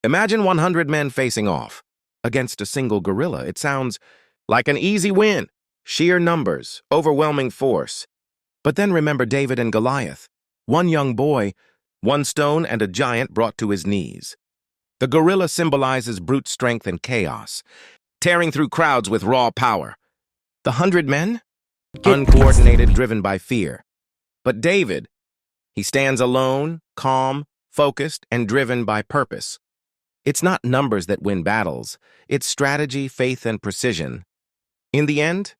Imagine 100 men facing off against a single gorilla. It sounds like an easy win. Sheer numbers, overwhelming force. But then remember David and Goliath. One young boy, one stone and a giant brought to his knees. The gorilla symbolizes brute strength and chaos, tearing through crowds with raw power. The 100 men? Uncoordinated, driven by fear. But David, he stands alone, calm, focused, and driven by purpose. It's not numbers that win battles. It's strategy, faith, and precision. In the end,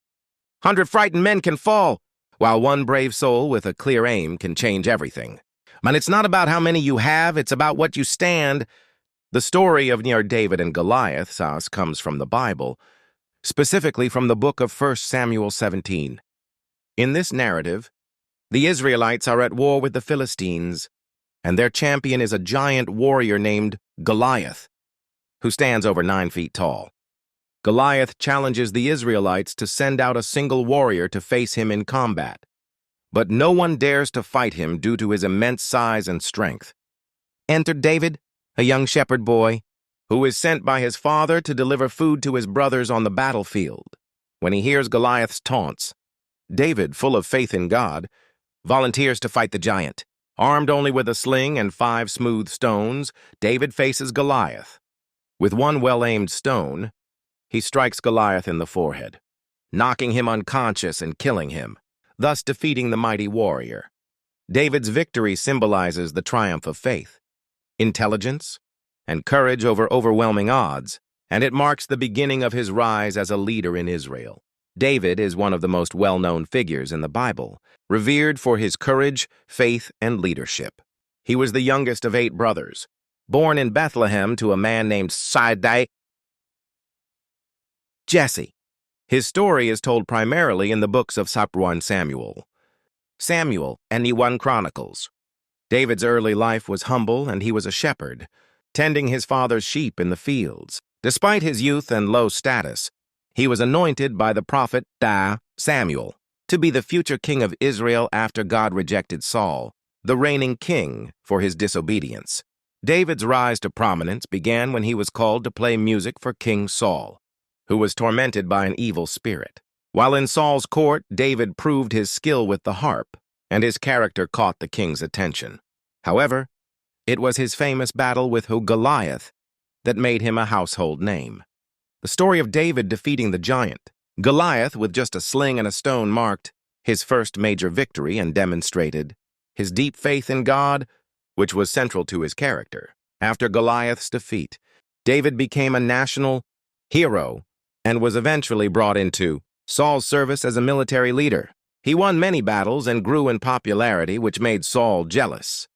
100 frightened men can fall, while one brave soul with a clear aim can change everything. But it's not about how many you have, it's about what you stand. The story of David and Goliath comes from the Bible, specifically from the book of 1 Samuel 17. In this narrative, the Israelites are at war with the Philistines, and their champion is a giant warrior named Goliath, who stands over 9 feet tall. Goliath challenges the Israelites to send out a single warrior to face him in combat, but no one dares to fight him due to his immense size and strength. Enter David, a young shepherd boy, who is sent by his father to deliver food to his brothers on the battlefield. When he hears Goliath's taunts, David, full of faith in God, volunteers to fight the giant. Armed only with a sling and 5 smooth stones, David faces Goliath. With one well-aimed stone, he strikes Goliath in the forehead, knocking him unconscious and killing him, thus defeating the mighty warrior. David's victory symbolizes the triumph of faith, intelligence, and courage over overwhelming odds, and it marks the beginning of his rise as a leader in Israel. David is one of the most well-known figures in the Bible, revered for his courage, faith, and leadership. He was the youngest of 8 brothers, born in Bethlehem to a man named Jesse. His story is told primarily in the books of 1 Samuel, and 1 Chronicles. David's early life was humble, and he was a shepherd, tending his father's sheep in the fields. Despite his youth and low status, he was anointed by the prophet Samuel to be the future king of Israel after God rejected Saul, the reigning king, for his disobedience. David's rise to prominence began when he was called to play music for King Saul, who was tormented by an evil spirit. While in Saul's court, David proved his skill with the harp, and his character caught the king's attention. However, it was his famous battle with Goliath that made him a household name. The story of David defeating the giant, Goliath with just a sling and a stone, marked his first major victory and demonstrated his deep faith in God, which was central to his character. After Goliath's defeat, David became a national hero and was eventually brought into Saul's service as a military leader. He won many battles and grew in popularity, which made Saul jealous.